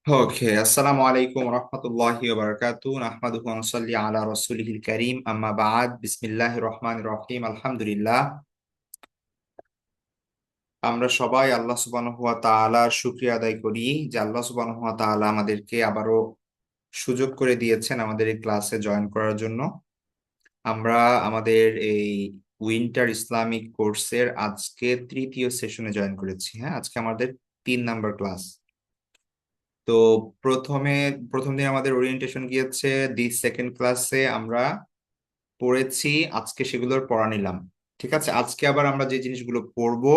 ওকে, আসসালামু আলাইকুম রহমতুল্লাহি ওয়া বারাকাতুহু নাহমাদুহু ওয়া নুসাল্লি আলা রাসূলিহিল কারীম আম্মা বা'দ বিসমিল্লাহির রহমানির রহিম আলহামদুলিল্লাহ। আমরা সবাই আল্লাহ সুবহানাহু ওয়া তাআলার শুকরিয়া আদায় করি যে আল্লাহ সুবহানাহু ওয়া তাআলা আমাদেরকে আবারও সুযোগ করে দিয়েছেন আমাদের এই ক্লাসে জয়েন করার জন্য। আমরা আমাদের এই উইন্টার ইসলামিক কোর্সের আজকে তৃতীয় সেশনে জয়েন করেছি। হ্যাঁ, আজকে আমাদের 3 নাম্বার ক্লাস। তো প্রথমে প্রথম দিন আমাদের ওরিয়েন্টেশন গিয়েছে, দি সেকেন্ড ক্লাসে আমরা পড়েছি, আজকে সেগুলোর পড়া নিলাম। ঠিক আছে, আজকে আবার আমরা যে জিনিসগুলো পড়বো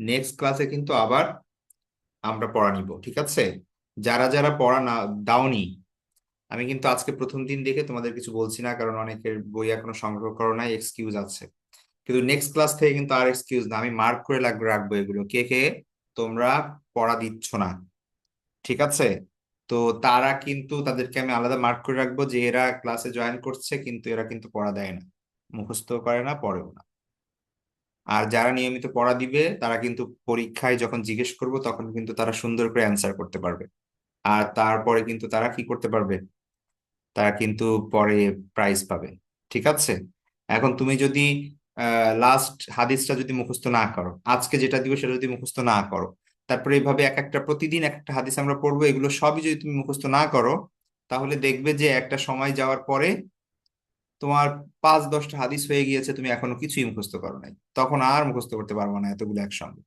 নেক্সট ক্লাসে কিন্তু আবার আমরা পড়া নিব। ঠিক আছে, যারা যারা পড়া না দাওনি, আমি কিন্তু আজকে প্রথম দিন দেখে তোমাদের কিছু বলছি না, কারণ অনেকের বই এখনো সংগ্রহ করো নাই, এক্সকিউজ আছে। কিন্তু নেক্সট ক্লাস থেকে কিন্তু আর এক্সকিউজ না, আমি মার্ক করে রাখবো এগুলো কে কে তোমরা পড়া দিচ্ছ না। ঠিক আছে, তো তারা কিন্তু তাদেরকে আমি আলাদা মার্ক করে রাখবো যে এরা ক্লাসে জয়েন করছে কিন্তু এরা কিন্তু পড়া দেয় না, মুখস্থ করে না, পড়েও না। আর যারা নিয়মিত পড়া দিবে তারা কিন্তু পরীক্ষায় যখন জিজ্ঞেস করব তখন কিন্তু তারা সুন্দর করে অ্যান্সার করতে পারবে। আর তারপরে কিন্তু তারা কি করতে পারবে, তারা কিন্তু পরে প্রাইজ পাবে। ঠিক আছে, এখন তুমি যদি লাস্ট হাদিসটা যদি মুখস্থ না করো, আজকে যেটা দিব সেটা যদি মুখস্থ না করো, তারপরে এইভাবে এক একটা প্রতিদিন এক একটা হাদিস আমরা পড়বো, এগুলো সবই যদি তুমি মুখস্থ না করো, তাহলে দেখবে যে একটা সময় যাওয়ার পরে তোমার 5-10টা হাদিস হয়ে গিয়েছে, তুমি এখনো কিছুই মুখস্থ করো নাই, তখন আর মুখস্থ করতে পারবে না এতগুলো একসঙ্গে।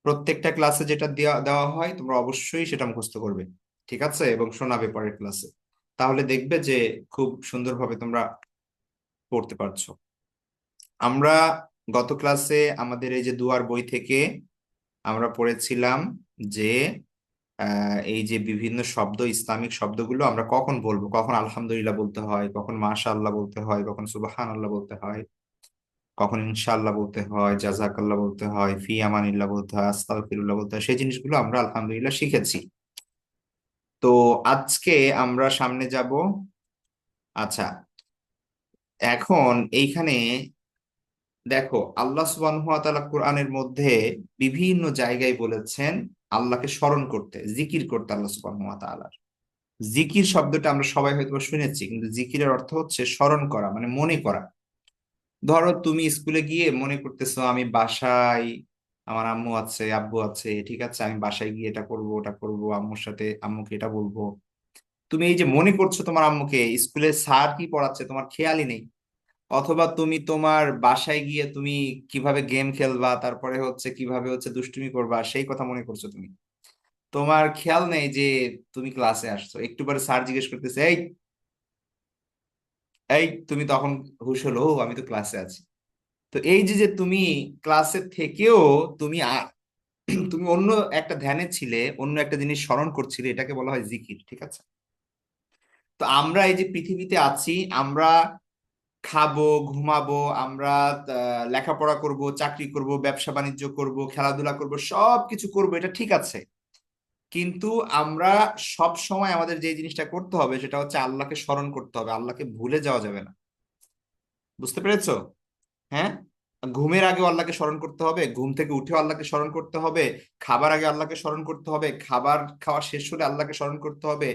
প্রত্যেকটা ক্লাসে যেটা দেওয়া দেওয়া হয় তোমরা অবশ্যই সেটা মুখস্থ করবে। ঠিক আছে, এবং শোনাবে পরের ক্লাসে, তাহলে দেখবে যে খুব সুন্দরভাবে তোমরা পড়তে পারছো। আমরা গত ক্লাসে আমাদের এই যে দুয়ার বই থেকে আমরা পড়েছিলাম যে এই যে বিভিন্ন শব্দ, ইসলামিক শব্দগুলো আমরা কখন বলবো, কখন আলহামদুলিল্লাহ বলতে হয়, কখন মাশাআল্লাহ বলতে হয়, কখন সুবহানাল্লাহ বলতে হয়, কখন ইনশাআল্লাহ বলতে হয়, জাযাকাল্লাহ বলতে হয়, ফি আমানিল্লাহ বলতে হয়, আস্তাগফিরুল্লাহ বলতে হয়, সেই জিনিসগুলো আমরা আলহামদুলিল্লাহ শিখেছি। তো আজকে আমরা সামনে যাব। আচ্ছা, এখন এইখানে দেখো, আল্লাহ সুবহানাহু ওয়া তাআলা কোরআনের মধ্যে বিভিন্ন জায়গায় বলেছেন আল্লাহকে স্মরণ করতে, জিকির করতে। আল্লাহ সুবহানাহু ওয়া তাআলার জিকির শব্দটা আমরা সবাই হয়তো শুনেছি, কিন্তু জিকিরের অর্থ হচ্ছে স্মরণ করা, মানে মনে করা। ধরো তুমি স্কুলে গিয়ে মনে করতেছো আমি বাসায়, আমার আম্মু আছে আব্বু আছে, ঠিক আছে, আমি বাসায় গিয়ে এটা করব ওটা করব, আম্মুর সাথে আম্মুকে এটা বলবো। তুমি এই যে মনে করছো তোমার আম্মুকে, স্কুলে স্যার কি পড়াচ্ছে তোমার খেয়ালই নেই। অথবা তুমি তোমার বাসায় গিয়ে তুমি কিভাবে গেম খেলবা, তারপরে হচ্ছে কিভাবে হচ্ছে দুষ্টুমি করবা, সেই কথা মনে করছো তুমি। তোমার খেয়াল নেই যে তুমি ক্লাসে আসছো, একটু পরে স্যার জিজ্ঞেস করতেছে এই এই তুমি তখন হুঁশ হলো, "ও, আমি তো ক্লাসে আছি।" তো এই যে যে তুমি ক্লাসে থেকেও তুমি তুমি অন্য একটা ধ্যানে ছিলে, অন্য একটা জিনিস স্মরণ করছিলে, এটাকে বলা হয় জিকির। ঠিক আছে, তো আমরা এই যে পৃথিবীতে আছি, আমরা খাবো, ঘুমাবো, আমরা লেখাপড়া করব, চাকরি করব, ব্যবসা বাণিজ্য করব, খেলাধুলা করব, সব কিছু করব, এটা ঠিক আছে। কিন্তু আমরা সব সময় আমাদের যে জিনিসটা করতে হবে সেটা হচ্ছে আল্লাহকে স্মরণ করতে হবে, আল্লাহকে ভুলে যাওয়া যাবে না। বুঝতে পেরেছো? হ্যাঁ, ঘুমের আগে আল্লাহকে স্মরণ করতে হবে, ঘুম থেকে উঠেও আল্লাহকে স্মরণ করতে হবে, খাবার আগে আল্লাহকে স্মরণ করতে হবে, খাবার খাওয়া শেষ হলে আল্লাহকে স্মরণ করতে হবে,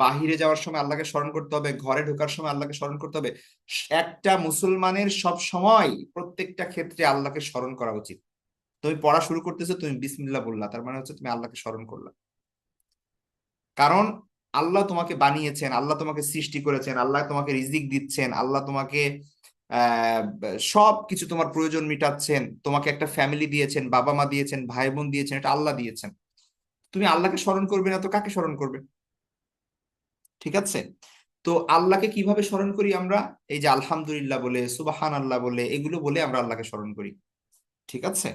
বাহিরে যাওয়ার সময় আল্লাহকে স্মরণ করতে হবে, ঘরে ঢোকার সময় আল্লাহকে স্মরণ করতে হবে। একটা মুসলমানের সব সময় প্রত্যেকটা ক্ষেত্রে আল্লাহকে স্মরণ করা উচিত। তুমি পড়া শুরু করতেছো, তুমি বিসমিল্লাহ বললা, তার মানে হচ্ছে তুমি আল্লাহকে স্মরণ করলা। কারণ আল্লাহ তোমাকে বানিয়েছেন, আল্লাহ তোমাকে সৃষ্টি করেছেন, আল্লাহ তোমাকে রিজিক দিচ্ছেন, আল্লাহ তোমাকে আহ সব কিছু তোমার প্রয়োজন মিটাচ্ছেন, তোমাকে একটা ফ্যামিলি দিয়েছেন, বাবা মা দিয়েছেন, ভাই বোন দিয়েছেন, এটা আল্লাহ দিয়েছেন। তুমি আল্লাহকে স্মরণ করবে না তো কাকে স্মরণ করবে? ঠিক আছে, তো আল্লাহকে কিভাবে স্মরণ করি আমরা? এই যে আলহামদুলিল্লাহ বলে, সুবাহান আল্লাহ বলে, এগুলো বলে আমরা আল্লাহকে স্মরণ করি। ঠিক আছে,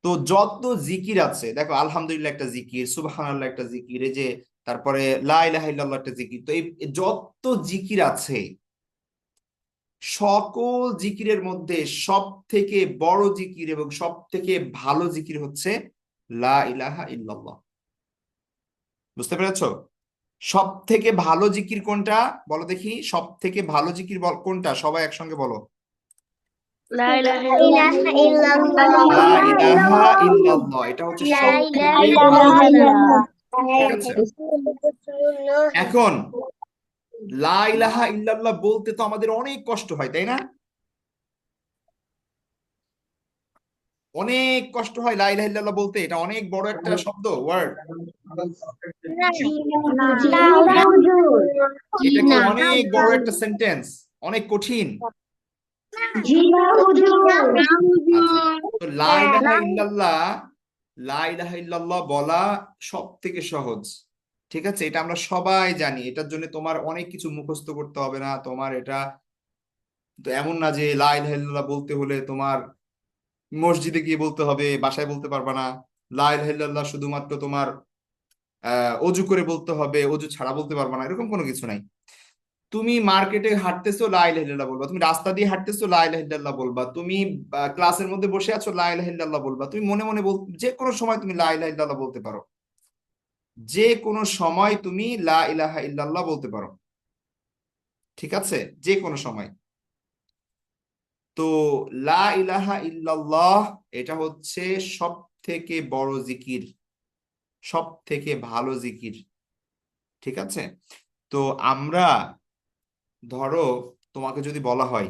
তো যত জিকির আছে দেখো, আলহামদুলিল্লাহ একটা জিকির, সুবহানাল্লাহ একটা জিকির, এই যে তারপরে লা ইলাহা ইল্লাল্লাহ একটা জিকির। তো এই যত জিকির আছে, সকল জিকিরের মধ্যে সব থেকে বড় জিকির এবং সব থেকে ভালো জিকির হচ্ছে লা ইলাহা ইল্লাল্লাহ। বুঝতে পেরেছো? সব থেকে ভালো জিকির কোনটা বলো দেখি, সব থেকে ভালো জিকির কোনটা, সবাই একসঙ্গে বলো। লা ইলাহা লা ইলাহা ইল্লাল্লাহ। ইল্লাল্লাহ। লা ইলাহা ইল্লাল্লাহ, এটা হচ্ছে লা সব ইলাহা থেকে লা ভালো ইলাহা জিকির। ইল্লাল্লাহ। ইল্লাল্লাহ। ঠিক আছে। এখন লা ইলাহা ইল্লাল্লাহ বলতে তো আমাদের অনেক কষ্ট হয়, তাই না? অনেক কষ্ট হয় লা ইলাহা ইল্লাল্লাহ বলতে, এটা অনেক বড় একটা শব্দ, ওয়ার্ড। না হুজুর, এটা কি না অনেক বড় একটা সেন্টেন্স, অনেক কঠিন। জি না হুজুর, আচ্ছা, তো লা ইলাহা ইল্লাল্লাহ, লা ইলাহা ইল্লাল্লাহ বলা সব থেকে সহজ। ঠিক আছে, এটা আমরা সবাই জানি, এটার জন্য তোমার অনেক কিছু মুখস্থ করতে হবে না তোমার। এটা তো এমন না যে লা ইলাহা ইল্লাল্লাহ বলতে হলে তোমার মসজিদে গিয়ে বলতে হবে, বাসায় বলতে পারবা না। লা ইলাহা ইল্লাল্লাহ শুধুমাত্র তোমার অজু করে বলতে হবে, অজু ছাড়া বলতে পারবা না, এরকম কোনো কিছু নাই। তুমি মার্কেটে হাঁটতেছো লা ইলাহা ইল্লাল্লাহ বলবা, তুমি রাস্তা দিয়ে হাঁটতেছো লা ইলাহা ইল্লাল্লাহ বলবা, তুমি ক্লাসের মধ্যে বসে আছো লা ইলাহা ইল্লাল্লাহ বলবা, তুমি মনে মনে যে কোনো সময় তুমি লা ইলাহা ইল্লাল্লাহ বলতে পারো। যে কোনো সময় তুমি লা ইলাহা ইল্লাল্লাহ বলতে পারো। ঠিক আছে, যে কোনো সময়। তো লা ইলাহা ইল্লাল্লাহ এটা হচ্ছে সব থেকে বড় জিকির, সব থেকে ভালো জিকির। ঠিক আছে। তো আমরা, ধরো তোমাকে যদি বলা হয়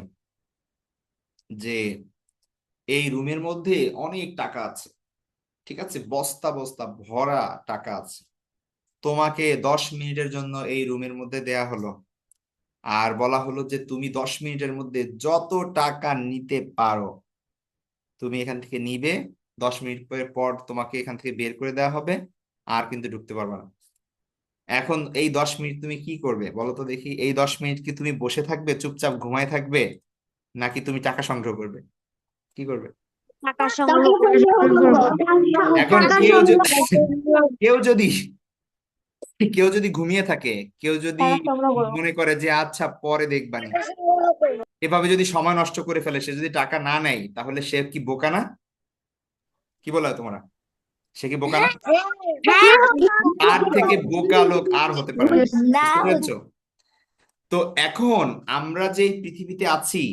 যে এই রুমের মধ্যে অনেক টাকা আছে, ঠিক আছে, বস্তা বস্তা ভরা টাকা আছে, তোমাকে 10 মিনিটের জন্য এই রুমের মধ্যে দেয়া হলো, আর বলা হলো যে তুমি 10 মিনিটের মধ্যে যত টাকা নিতে পারো তুমি এখান থেকে নিবে, 10 মিনিট পর পর তোমাকে এখান থেকে বের করে দেওয়া হবে, আর কিন্তু ঢুকতে পারবে না। এখন এই 10 মিনিট তুমি কি করবে বলো তো দেখি? এই 10 মিনিট কি তুমি বসে থাকবে চুপচাপ ঘুমায় থাকবে, নাকি তুমি টাকা সংগ্রহ করবে? কি করবে? টাকা সংগ্রহ করে এখন টাকা কেউ সংগ্রহ কেউ যদি কেউ যদি ঘুমিয়ে থাকে, কেউ যদি টাকা সংগ্রহ করবো। মনে করে যে আচ্ছা পরে দেখবানি, এভাবে যদি সময় নষ্ট করে ফেলে, সে যদি টাকা না নেয়, তাহলে সে কি বোকা না? কি বলো তোমরা, সে কি বোকা না? তার থেকে বোকা লোক আর হতে পারে না। না বুঝতে পেরেছো? তো এখন আমরা যে এই পৃথিবীতে আছি,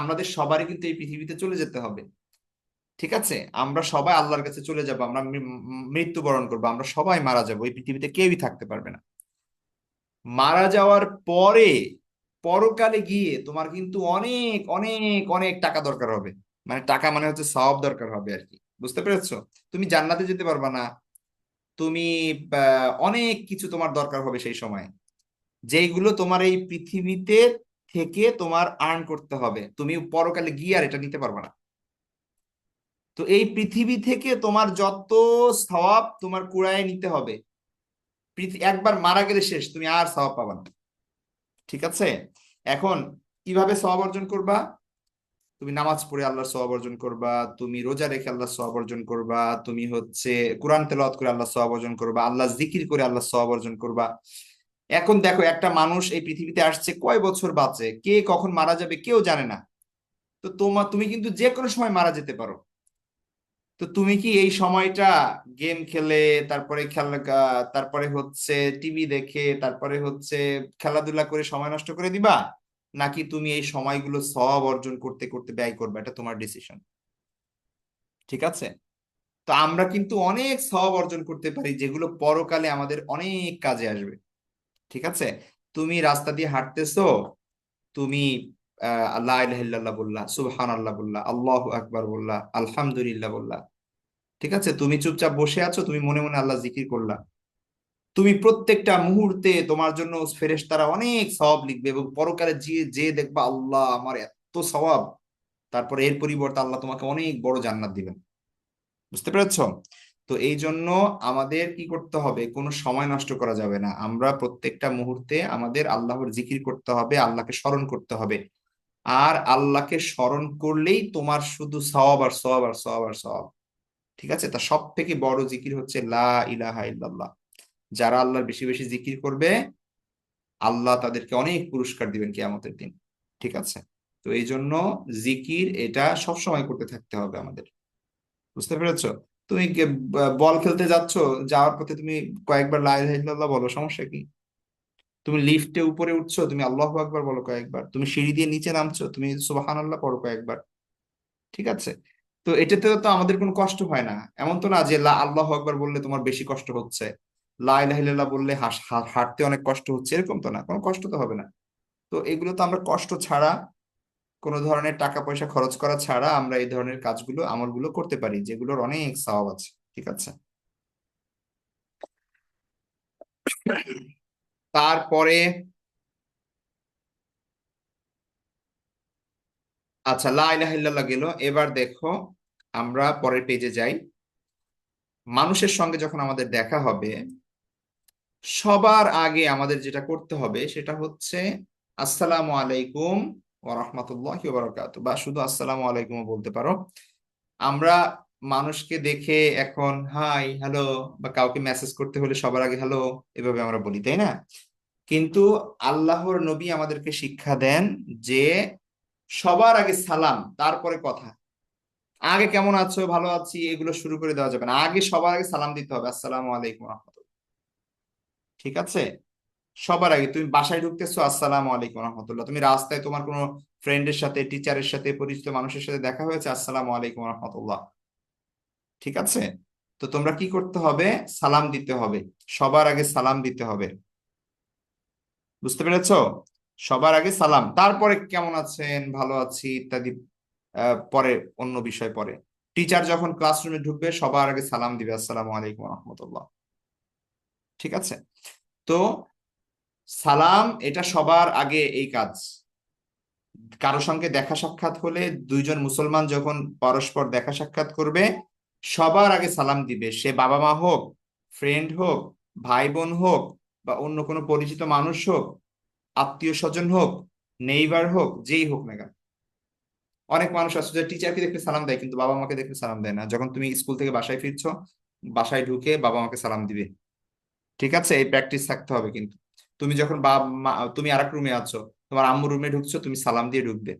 আমাদের সবারই কিন্তু এই পৃথিবীতে চলে যেতে হবে। ঠিক আছে, আমরা সবাই আল্লাহর কাছে চলে যাব, আমরা মৃত্যুবরণ করবো, আমরা সবাই মারা যাবো, এই পৃথিবীতে কেউই থাকতে পারবে না। মারা যাওয়ার পরে পরকালে গিয়ে তোমার কিন্তু অনেক অনেক অনেক টাকা দরকার হবে। মানে টাকা মানে হচ্ছে সওয়াব দরকার হবে আর কি, বুঝতে পেরেছো? তুমি জান্নাতে যেতে পারবা না, তুমি অনেক কিছু তোমার দরকার হবে সেই সময়, যেইগুলো তোমার এই পৃথিবীতে থেকে তোমার আর্ন করতে হবে, তুমি পরকালে গিয়ে আর এটা নিতে পারবে না। তো এই পৃথিবী থেকে তোমার যত সওয়াব তোমার কুড়ায় নিতে হবে, একবার মারা গেলে শেষ, তুমি আর সওয়াব পাবা না। ঠিক আছে। এখন কিভাবে সওয়াব অর্জন করবা? তুমি নামাজ পড়ে আল্লাহর সওয়াব অর্জন করবা, তুমি রোজা রেখে আল্লাহর সওয়াব অর্জন করবা, তুমি হচ্ছে কোরআন তেলাওয়াত করে আল্লাহর সওয়াব অর্জন করবা, আল্লাহ জিকির করে আল্লাহর সওয়াব অর্জন করবা। এখন দেখো, একটা মানুষ এই পৃথিবীতে আসছে, কয় বছর বাঁচে, কে কখন মারা যাবে কেউ জানে না। তো তুমি কিন্তু যে কোনো সময় মারা যেতে পারো। তো তুমি কি এই সময়টা গেম খেলে, তারপরে খেলা, তারপরে হচ্ছে টিভি দেখে, তারপরে হচ্ছে খেলাধুলা করে সময় নষ্ট করে দিবা, নাকি তুমি এই সময়গুলো সওয়াব অর্জন করতে করতে ব্যয় করবে? এটা তোমার ডিসিশন। ঠিক আছে। তো আমরা কিন্তু অনেক সওয়াব অর্জন করতে পারি, যেগুলো পরকালে আমাদের অনেক কাজে আসবে। ঠিক আছে। তুমি রাস্তা দিয়ে হাঁটতেছো, তুমি লা ইলাহা ইল্লাল্লাহ বললা, সুবহানাল্লাহ বললা, আল্লাহু আকবার বললা, আলহামদুলিল্লাহ বললা। ঠিক আছে, তুমি চুপচাপ বসে আছো, তুমি মনে মনে আল্লাহ জিকির করলা, তুমি প্রত্যেকটা মুহূর্তে তোমার জন্য ফেরেশতারা অনেক সওয়াব লিখবে, এবং পরকালে যে যে দেখবা আল্লাহ আমার এত সওয়াব, তারপরে এর পরিবর্তে আল্লাহ তোমাকে অনেক বড় জান্নাত দিবেন। বুঝতে পেরেছো? তো এই জন্য আমাদের কি করতে হবে, কোনো সময় নষ্ট করা যাবে না, আমরা প্রত্যেকটা মুহূর্তে আমাদের আল্লাহর জিকির করতে হবে, আল্লাহকে স্মরণ করতে হবে। আর আল্লাহকে স্মরণ করলেই তোমার শুধু সওয়াব আর সওয়াব আর সওয়াব আর সওয়াব। ঠিক আছে, তা সব থেকে বড় জিকির হচ্ছে লা ইলাহা ইল্লাল্লাহ। যারা আল্লাহর বেশি বেশি জিকির করবে, আল্লাহ তাদেরকে অনেক পুরস্কার দিবেন কিয়ামতের দিন। ঠিক আছে। তো এই জন্য জিকির এটা সব সময় করতে থাকতে হবে আমাদের। বুঝতে পেরেছো? তুমি বল খেলতে যাচ্ছ, যাওয়ার পথে তুমি কয়েকবার লা ইলাহা ইল্লাল্লাহ বলো, সমস্যা কি? তুমি লিফটে উপরে উঠছো, তুমি আল্লাহু আকবার বলো কয়েকবার, তুমি সিঁড়ি দিয়ে নিচে নামছো, তুমি সুবহানাল্লাহ পড়ো কয়েকবার। ঠিক আছে। তো এটাতেও তো আমাদের কোনো কষ্ট হয় না। এমন তো না যে আল্লাহু আকবার বললে তোমার বেশি কষ্ট হচ্ছে, লা ইলাহা ইল্লাল্লাহ বললে হাঁটতে অনেক কষ্ট হচ্ছে, এরকম তো না, কোনো কষ্ট তো হবে না। তো এগুলো তো আমরা কষ্ট ছাড়া, কোনো ধরনের টাকা পয়সা খরচ করা ছাড়া আমরা এই ধরনের কাজগুলো, আমলগুলো করতে পারি, যেগুলোর অনেক সওয়াব আছে। ঠিক আছে। তারপরে আচ্ছা, লা ইলাহা ইল্লাল্লাহ গেল। এবার দেখো, আমরা পরের পেজে যাই। মানুষের সঙ্গে যখন আমাদের দেখা হবে, সবার আগে আমাদের যেটা করতে হবে সেটা হচ্ছে আসসালামু আলাইকুম ওয়া রাহমাতুল্লাহি ওয়া বারাকাতুহু, বা শুধু আসসালামু আলাইকুম বলতে পারো। আমরা মানুষকে দেখে এখন হাই হ্যালো বা কাউকে মেসেজ করতে হলে সবার আগে হ্যালো এভাবে আমরা বলি, তাই না? কিন্তু আল্লাহর নবী আমাদেরকে শিক্ষা দেন যে সবার আগে সালাম, তারপরে কথা। আগে কেমন আছো, ভালো আছি, এগুলো শুরু করে দেওয়া যাবে না, আগে সবার আগে সালাম দিতে হবে, আসসালামু আলাইকুম ওয়া রাহমাতুল্লাহ। ঠিক আছে। সবার আগে তুমি বাসায় ঢুকতেছো, আসসালামু আলাইকুম রহমতুল্লাহ। তুমি রাস্তায় তোমার কোনো ফ্রেন্ডের সাথে, টিচারের সাথে, পরিচিত মানুষের সাথে দেখা হয়েছে, আসসালামু আলাইকুম রহমতুল্লাহ। ঠিক আছে। তো তোমরা কি করতে হবে? সালাম দিতে হবে, সবার আগে সালাম দিতে হবে। বুঝতে পেরেছো? সবার আগে সালাম, তারপরে কেমন আছেন, ভালো আছি ইত্যাদি পরে, অন্য বিষয় পরে। টিচার যখন ক্লাসরুমে ঢুকবে সবার আগে সালাম দিবে, আসসালামু আলাইকুম রহমতুল্লাহ। ঠিক আছে। তো সালাম এটা সবার আগে এই কাজ। কারো সঙ্গে দেখা সাক্ষাৎ হলে, দুইজন মুসলমান যখন পরস্পর দেখা সাক্ষাৎ করবে, সবার আগে সালাম দিবে, সে বাবা মা হোক, ফ্রেন্ড হোক, ভাই বোন হোক, বা অন্য কোনো পরিচিত মানুষ হোক, আত্মীয় স্বজন হোক, নেইবার হোক, যেই হোক না কেন। অনেক মানুষ আছে যে টিচারকে দেখলে সালাম দেয় কিন্তু বাবা মাকে দেখলে সালাম দেয় না। যখন তুমি স্কুল থেকে বাসায় ফিরছো, বাসায় ঢুকে বাবা মাকে সালাম দিবে। ঠিক আছে, এই প্র্যাকটিস থাকতে হবে কিন্তু। তুমি যখন বাবা মা, তুমি আরেক রুমে আছো, তোমার আম্মু রুমে ঢুকছো, তুমি সালাম দিয়ে ঢুকবে।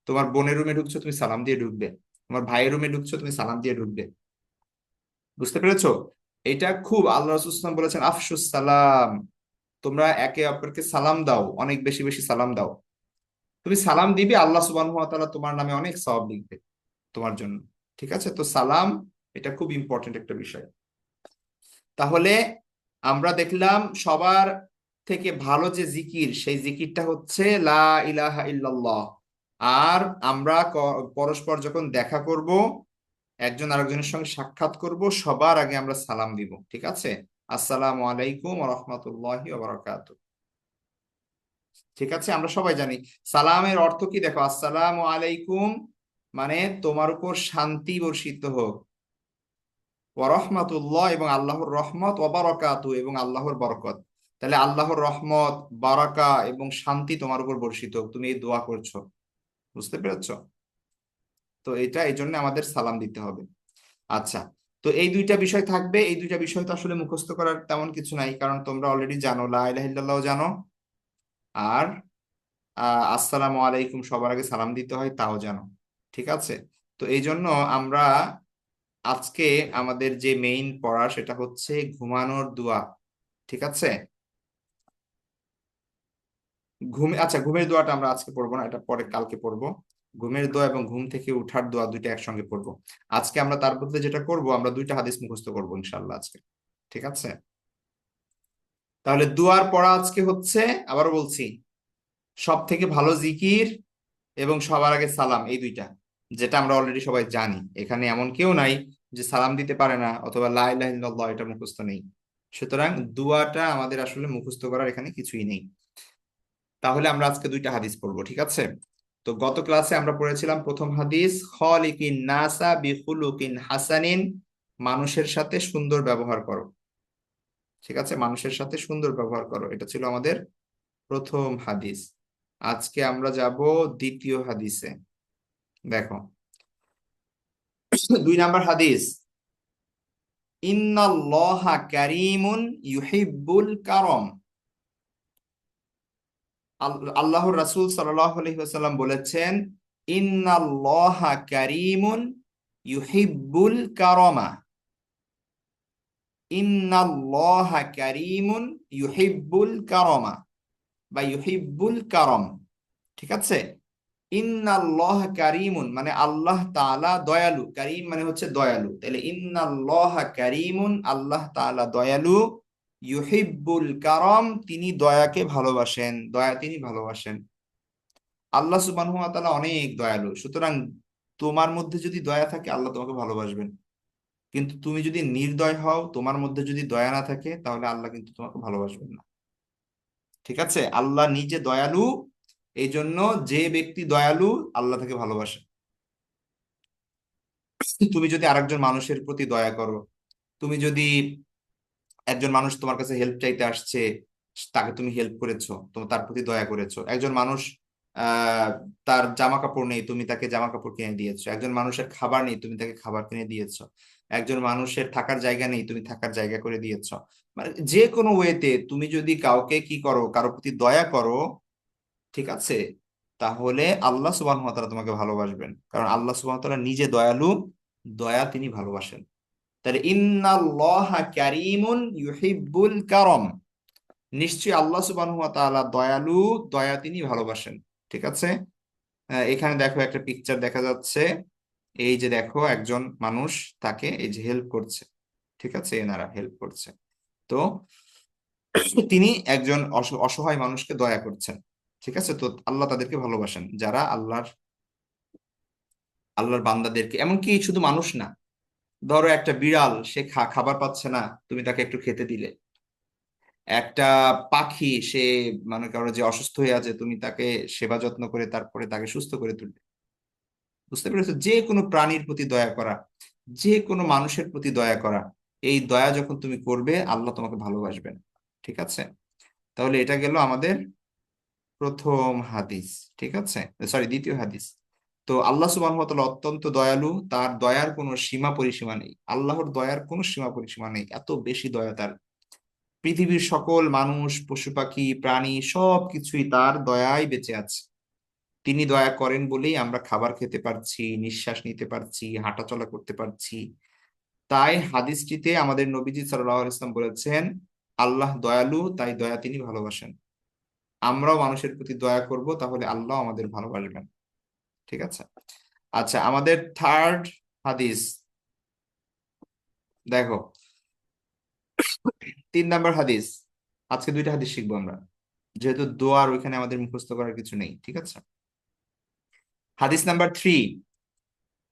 তোমার বোনের রুমে ঢুকছো, তুমি সালাম দিয়ে ঢুকবে। তোমার ভাইয়ের রুমে ঢুকছো, তুমি সালাম দিয়ে ঢুকবে। বুঝতে পেরেছো? এটা খুব, আল্লাহ রাসূল সাল্লাল্লাহু আলাইহি ওয়াসাল্লাম বলেছেন আফশুস সালাম, তোমরা একে অপরকে সালাম দাও, অনেক বেশি বেশি সালাম দাও। তুমি সালাম দিবে, আল্লাহ সুবহানাহু ওয়া তাআলা তোমার নামে অনেক সওয়াব লিখবে তোমার জন্য। ঠিক আছে। তো সালাম এটা খুব ইম্পর্টেন্ট একটা বিষয়। তাহলে আমরা দেখলাম সবার থেকে ভালো যে জিকির, সেই জিকিরটা হচ্ছে লা ইলাহা ইল্লাল্লাহ। আর আমরা পরস্পর যখন দেখা করব, একজন আরেকজনের সঙ্গে সাক্ষাৎ করব, সবার আগে আমরা সালাম দিব। ঠিক আছে। আসসালামু আলাইকুম ওয়া রাহমাতুল্লাহি ওয়া বারাকাতুহু। ঠিক আছে, আমরা সবাই জানি সালামের অর্থ কি। দেখো, আসসালামু আলাইকুম মানে তোমার উপর শান্তি বর্ষিত হোক, ওয়া রাহমাতুল্লাহ এবং আল্লাহর রহমত, ওয়া বারাকাতুহু এবং আল্লাহর বরকত। তাহলে আল্লাহর রহমত, বারাকা এবং শান্তি তোমার উপর বর্ষিত হোক, তুমি এই দোয়া করছো। বুঝতে পেরেছো? তো এটা এই জন্য আমাদের সালাম দিতে হবে। আচ্ছা। তো এই দুইটা বিষয় থাকবে, এই দুইটা বিষয় তো আসলে মুখস্থ করার তেমন কিছু নাই, কারণ তোমরা অলরেডি জানো, লা ইলাহা ইল্লাল্লাহ জানো, আর আসসালামু আলাইকুম সবার আগে সালাম দিতে হয় তাও জানো। ঠিক আছে। তো এই জন্য আমরা আজকে আমাদের যে মেইন পড়া সেটা হচ্ছে ঘুমানোর দোয়া। ঠিক আছে। আচ্ছা, ঘুমের দোয়াটা আমরা আজকে পড়বো না, এটা পরে কালকে পড়বো। ঘুমের দোয়া এবং ঘুম থেকে উঠার দোয়া দুইটা একসঙ্গে পড়বো। আজকে আমরা তার বদলে যেটা করব, আমরা দুইটা হাদিস মুখস্থ করবো ইনশাল্লাহ আজকে। ঠিক আছে। তাহলে দুয়ার পড়া আজকে হচ্ছে, আবারও বলছি, সব থেকে ভালো জিকির এবং সবার আগে সালাম, এই দুইটা, যেটা আমরা অলরেডি সবাই জানি। এখানে এমন কেউ নাই যে সালাম দিতে পারে না অথবা লা ইলাহা ইল্লাল্লাহ এটা মুখস্থ নেই। সুতরাং দুয়াটা আমাদের আসলে মুখস্থ করার এখানে কিছুই নেই। তাহলে আমরা আজকে দুইটা হাদিস পড়বো। ঠিক আছে। তো গত ক্লাসে আমরা পড়েছিলাম প্রথম হাদিস, খলিকিন নাসা বিখুলুকিন হাসানিন, মানুষের সাথে সুন্দর ব্যবহার করো। ঠিক আছে, মানুষের সাথে সুন্দর ব্যবহার করো, এটা ছিল আমাদের প্রথম হাদিস। আজকে আমরা যাব দ্বিতীয় হাদিসে। দেখো, 2 নাম্বার হাদিস, ইন্নাল্লাহা কারীমুন ইউহিব্বুল কারম। আল্লাহর রাসূল সাল্লাল্লাহু আলাইহি ওয়াসাল্লাম বলেছেন, ইন্নাল্লাহা কারীমুন ইউহিব্বুল কারমা। ইন্নাল্লাহা কারীমুন ইউহিব্বুল কারমা বা ইউহিব্বুল কারম। ঠিক আছে। ইন্নাল্লাহ কারিমুন মানে আল্লাহ তাআলা দয়ালু, কারিম মানে হচ্ছে দয়ালু, তাহলে ইন্নাল্লাহ কারিমুন আল্লাহ তাআলা দয়ালু, ইউহিব্বুল কারাম তিনি দয়াকে ভালোবাসেন, দয়া তিনি ভালোবাসেন। আল্লাহ সুবহানাহু ওয়া তাআলা অনেক দয়ালু, সুতরাং তোমার মধ্যে যদি দয়া থাকে আল্লাহ তোমাকে ভালোবাসবেন। কিন্তু তুমি যদি নির্দয় হও, তোমার মধ্যে যদি দয়া না থাকে, তাহলে আল্লাহ কিন্তু তোমাকে ভালোবাসবেন না। ঠিক আছে, আল্লাহ নিজে দয়ালু, এই জন্য যে ব্যক্তি দয়ালু আল্লাহ তাকে ভালোবাসে। তুমি যদি আরেকজন মানুষের প্রতি দয়া করো, তুমি যদি একজন মানুষ তোমার কাছে হেল্প চাইতে আসছে, তাকে তুমি হেল্প করেছো, তুমি তার প্রতি দয়া করেছো। একজন মানুষ আহ তার জামা কাপড় নেই, তুমি তাকে জামা কাপড় কিনে দিয়েছো। একজন মানুষের খাবার নেই, তুমি তাকে খাবার কিনে দিয়েছো। একজন মানুষের থাকার জায়গা নেই, তুমি থাকার জায়গা করে দিয়েছো। মানে যে কোনো ওয়েতে তুমি যদি কাউকে কি করো, কারো প্রতি দয়া করো, ঠিক আছে, তাহলে আল্লাহ সুবহানাহু ওয়া তাআলা তোমাকে ভালোবাসবেন, কারণ আল্লাহ সুবহানাহু ওয়া তাআলা নিজে দয়ালু, দয়া তিনি ভালোবাসেন। তাহলে ইন্নাল্লাহা কারীমুন ইউহিব্বুল কারম, নিশ্চয়ই আল্লাহ সুবহানাহু ওয়া তাআলা দয়ালু, দয়া তিনি ভালোবাসেন। ঠিক আছে, এখানে দেখো একটা পিকচার দেখা যাচ্ছে। এই যে দেখো একজন মানুষ, তাকে এই যে হেল্প করছে। ঠিক আছে, এনারা হেল্প করছে। তো তিনি একজন অসহায় মানুষকে দয়া করছেন। ঠিক আছে, তো আল্লাহ তাদেরকে ভালোবাসেন, যারা আল্লাহর বান্দাদেরকে, এমনকি শুধু মানুষ না, ধরো একটা বিড়াল, সে খাবার পাচ্ছে না, তুমি তাকে একটু খেতে দিলে। একটা পাখি, সে মনে করো যে অসুস্থ হয়ে আছে, তুমি তাকে সেবা যত্ন করে তারপরে তাকে সুস্থ করে তুললে। বুঝতে পেরেছো, যে কোনো প্রাণীর প্রতি দয়া করা, যে কোনো মানুষের প্রতি দয়া করা, এই দয়া যখন তুমি করবে আল্লাহ তোমাকে ভালোবাসবেন। ঠিক আছে, তাহলে এটা গেল আমাদের প্রথম হাদিস। ঠিক আছে, সরি, দ্বিতীয় হাদিস। তো আল্লাহ সুবহানাহু ওয়া তাআলা অত্যন্ত দয়ালু, তার দয়ার কোনো সীমা পরিসীমা নেই। আল্লাহর দয়ার কোনো সীমা পরিসীমা নেই, এত বেশি দয়া তার। পৃথিবীর সকল মানুষ, পশু পাখি, প্রাণী সব কিছুই তার দয়ায় বেঁচে আছে। তিনি দয়া করেন বলেই আমরা খাবার খেতে পারছি, নিঃশ্বাস নিতে পারছি, হাঁটাচলা করতে পারছি। তাই হাদিসটিতে আমাদের নবীজি সাল্লাল্লাহু আলাইহি ওয়াসাল্লাম বলেছেন, আল্লাহ দয়ালু, তাই দয়া তিনি ভালোবাসেন। আমরাও মানুষের প্রতি দয়া করব, তাহলে আল্লাহ আমাদের ভালোবাসবেন। ঠিক আছে, আচ্ছা, আমাদের থার্ড হাদিস দেখো, 3 নম্বর হাদিস। আজকে দুইটা হাদিস শিখবো আমরা, যেহেতু দোয়ার ওইখানে আমাদের মুখস্থ করার কিছু নেই। ঠিক আছে, হাদিস নাম্বার 3,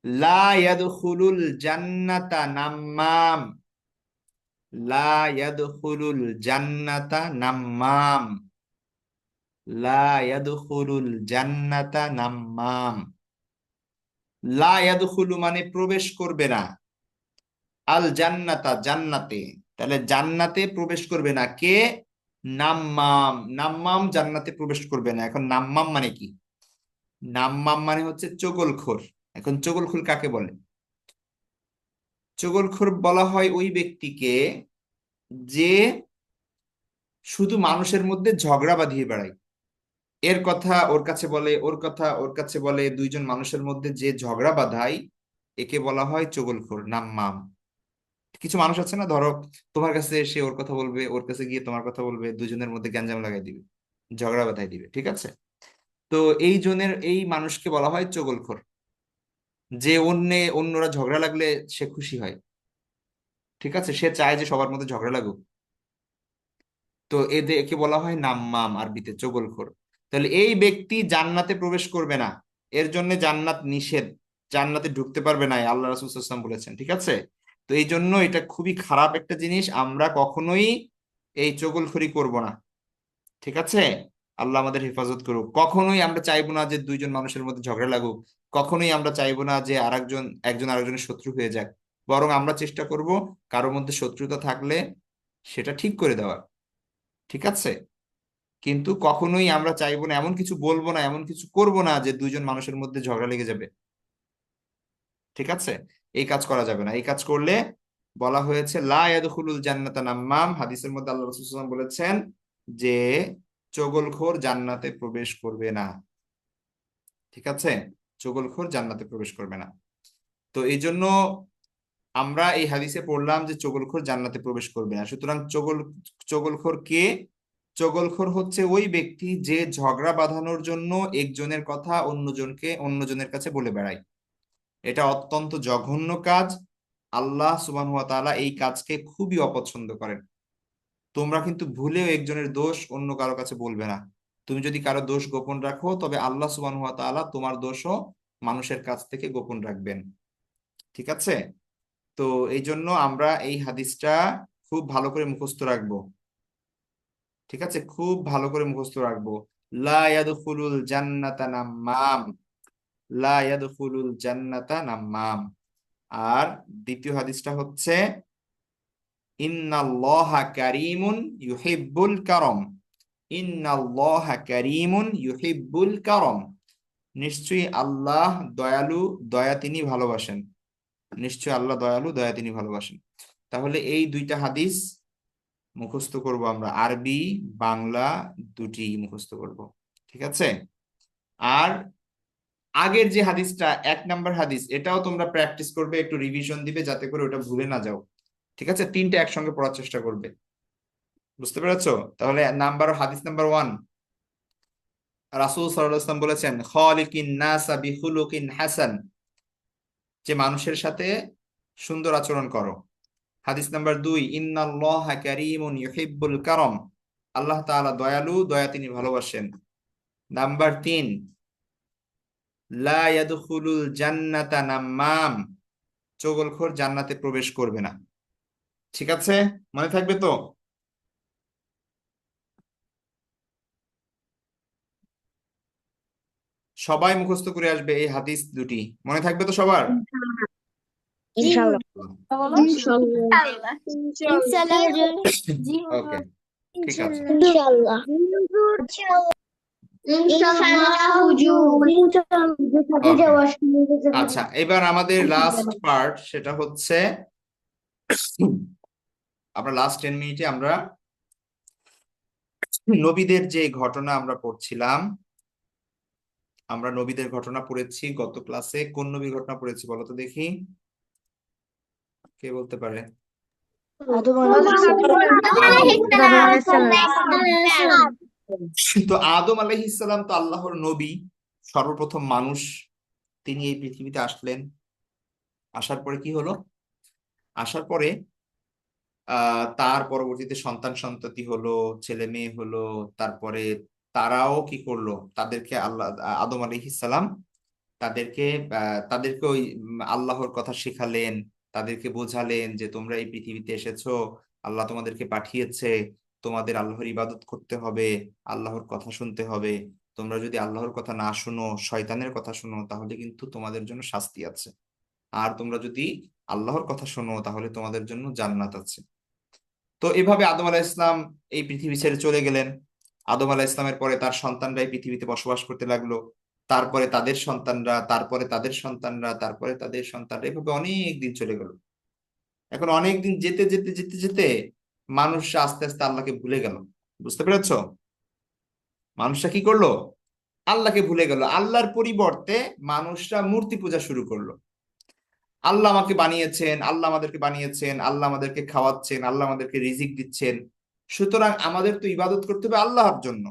লা ইয়াদখুলুল জান্নাতা নাম্মাম, লা ইয়াদখুলুল জান্নাতা নাম্মাম, লা ইয়াদখুলুল জান্নাতা নাম্মাম। লা ইয়াদখুলু মানে প্রবেশ করবে না, আল জান্নাতা জান্নাতে, তাহলে জান্নাতে প্রবেশ করবে না কে? নাম্মাম, নাম্মাম জান্নাতে প্রবেশ করবে না। এখন নাম্মাম মানে কি? নাম্মাম মানে হচ্ছে চগলখোর। এখন চগলখোর কাকে বলে? চগলখোর বলা হয় ওই ব্যক্তিকে যে শুধু মানুষের মধ্যে ঝগড়া বাঁধিয়ে বেড়ায়। এর কথা ওর কাছে বলে, ওর কথা ওর কাছে বলে, দুইজন মানুষের মধ্যে যে ঝগড়া বাঁধায়, একে বলা হয় চগলখোর, নাম্মাম। কিছু মানুষ আছে না, ধরো তোমার কাছে এসে ওর কথা বলবে, ওর কাছে গিয়ে তোমার কথা বলবে, দুজনের মধ্যে গ্যাঞ্জাম লাগাই দিবে, ঝগড়া বাঁধাই দিবে। ঠিক আছে, তো এই জনের এই মানুষকে বলা হয় চগলখোর, যে অন্যরা ঝগড়া লাগলে সে খুশি হয়। ঠিক আছে, সে চায় যে সবার মধ্যে ঝগড়া লাগুক। তো একে বলা হয় নাম্মাম, আরবিতে চগলখোর। তাহলে এই ব্যক্তি জান্নাতে প্রবেশ করবে না, এর জন্য জান্নাত নিষেধ, জান্নাতে ঢুকতে পারবে না, আল্লাহ রাসূল সাল্লাল্লাহু আলাইহি ওয়াসাল্লাম বলেছেন। ঠিক আছে, তো এই জন্য এটা খুবই খারাপ একটা জিনিস, আমরা কখনোই এই চগলখড়ি করব না। ঠিক আছে, আল্লাহ আমাদের হেফাজত করুক। কখনোই আমরা চাইবো না যে দুইজন মানুষের মধ্যে ঝগড়া লাগুক, কখনোই আমরা চাইবো না যে একজন আরেকজনের শত্রু হয়ে যাক। বরং আমরা চেষ্টা করব কারোর মধ্যে শত্রুতা থাকলে সেটা ঠিক করে দেওয়ার। ঠিক আছে, কিন্তু কখনোই আমরা চাইবো না, এমন কিছু বলবো না, এমন কিছু করব না যে দুইজন মানুষের মধ্যে ঝগড়া লেগে যাবে। ঠিক আছে, এই কাজ করা যাবে না। এই কাজ করলে বলা হয়েছে লা ইয়াদখুলুল জান্নাতা নাম্মাম, হাদিসের মধ্যে আল্লাহ রাসূল সাল্লাল্লাহু আলাইহি ওয়াসাল্লাম বলেছেন যে চগলখোর জান্নাতে প্রবেশ করবে না। ঠিক আছে, চগলখোর জান্নাতে প্রবেশ করবে না। তো এই জন্য আমরা এই হাদিসে পড়লাম যে চগলখোর জান্নাতে প্রবেশ করবে না। সুতরাং চগলখোর কে? চগলখোর হচ্ছে ওই ব্যক্তি যে ঝগড়া বাঁধানোর জন্য একজনের কথা অন্যজনের কাছে বলে বেড়ায়। এটা অত্যন্ত জঘন্য কাজ। আল্লাহ সুবহানাহু ওয়া তাআলা এই কাজকে খুবই অপছন্দ করেন। তোমরা কিন্তু ভুলেও একজনের দোষ অন্য কারো কাছে বলবে না। তুমি যদি কারো দোষ গোপন রাখো, তবে আল্লাহ সুবহানাহু ওয়া তাআলা তোমার দোষও মানুষের কাছ থেকে গোপন রাখবেন। ঠিক আছে? তো এই জন্য আমরা এই হাদিসটা খুব ভালো করে মুখস্থ রাখবো। ঠিক আছে, খুব ভালো করে মুখস্থ রাখবো। লা ইয়াদখুলুল জান্নাতা নাম্মাম, লা ইয়াদখুলুল জান্নাতা নাম্মাম। আর দ্বিতীয় হাদিসটা হচ্ছে ইন্নাল্লাহা কারীমুন ইউহিব্বুল কারম, ইন্নাল্লাহা কারীমুন ইউহিব্বুল কারম। নিশ্চয়ই আল্লাহ দয়ালু, দয়া তিনি ভালোবাসেন। নিশ্চয়ই আল্লাহ দয়ালু, দয়া তিনি ভালোবাসেন। তাহলে এই দুইটা হাদিস মুখস্থ করব আমরা, আরবি বাংলা দুটি মুখস্থ করব। ঠিক আছে? আর আগের যে হাদিসটা 1 নাম্বার হাদিস, এটাও তোমরা প্র্যাকটিস করবে, একটু রিভিশন দিবে যাতে করে ওটা ভুলে না যাও। ঠিক আছে? তিনটা একসঙ্গে পড়ার চেষ্টা করবে। বুঝতে পেরেছো? তাহলে হাদিস নাম্বার 1, রাসূল সাল্লাল্লাহু আলাইহি ওয়াসাল্লাম বলেছেন খালিকিন নাসা বিখুলুকিন হাসান, যে মানুষের সাথে সুন্দর আচরণ করো। হাদিস নাম্বার 2, ইন্নাল্লাহা কারীমুন ইউহিব্বুল কারম, আল্লাহ তাআলা দয়ালু, দয়া তিনি ভালোবাসেন। নাম্বার 3, লা ইয়াদখুলুল জান্নাতা নাম্মাম, চগলখোর জান্নাতে প্রবেশ করবে না। ঠিক আছে? মনে থাকবে তো? সবাই মুখস্থ করে আসবে এই হাদিস দুটি, মনে থাকবে তো সবার? ইনশাআল্লাহ। ইনশাআল্লাহ। ইনশাআল্লাহ হুজুর। ওকে, ঠিক আছে। ইনশাআল্লাহ। ইনশাআল্লাহ হুজুর। ওকে, আচ্ছা, এবার আমাদের লাস্ট পার্ট, সেটা হচ্ছে আমরা লাস্ট 10 মিনিটে আমরা নবীদের যে ঘটনা আমরা পড়ছিলাম, আমরা নবীদের ঘটনা পড়েছি গত ক্লাসে। কোন নবীর ঘটনা পড়েছি বলো তো দেখি, কে বলতে পারে? তো আদম আলাইহিস সালাম তো আল্লাহর নবী, সর্বপ্রথম মানুষ। তিনি এই পৃথিবীতে আসলেন। আসার পরে কি হলো? আসার পরে তার পরবর্তীতে সন্তান সন্ততি হলো, ছেলে মেয়ে হলো। তারপরে তারাও কি করলো? তাদেরকে আল্লাহ, আদম আলাইহিস সালাম তাদেরকে ওই আল্লাহর কথা শেখালেন, তাদেরকে বোঝালেন যে তোমরা এই পৃথিবীতে এসেছো, আল্লাহ তোমাদেরকে পাঠিয়েছে, তোমাদের আল্লাহর ইবাদত করতে হবে, আল্লাহর কথা শুনতে হবে। তোমরা যদি আল্লাহর কথা না শুনো, শয়তানের কথা শুনো, তাহলে কিন্তু তোমাদের জন্য শাস্তি আছে। আর তোমরা যদি আল্লাহর কথা শোনো, তাহলে তোমাদের জন্য জান্নাত আছে। তো এভাবে আদম আলাহ ইসলাম এই পৃথিবী ছেড়ে চলে গেলেন। আদম আলাহ ইসলামের পরে তার সন্তানরা এই পৃথিবীতে বসবাস করতে লাগলো। তারপরে তাদের সন্তানরা, তারপরে তাদের সন্তানরা, তারপরে তাদের সন্তানরা, এভাবে অনেক দিন চলে গেল। এখন অনেক দিন যেতে যেতে যেতে যেতে মানুষ আস্তে আস্তে আল্লাহকে ভুলে গেল। বুঝতে পেরেছো? মানুষরা কি করলো? আল্লাহকে ভুলে গেল। আল্লাহর পরিবর্তে মানুষরা মূর্তি পূজা শুরু করলো। আল্লাহ আমাকে বানিয়েছেন, আল্লাহ আমাদেরকে বানিয়েছেন, আল্লাহ আমাদেরকে খাওয়াচ্ছেন, আল্লাহ আমাদেরকে রিজিক দিচ্ছেন, সুতরাং আমাদের তো ইবাদত করতে হবে আল্লাহর জন্য।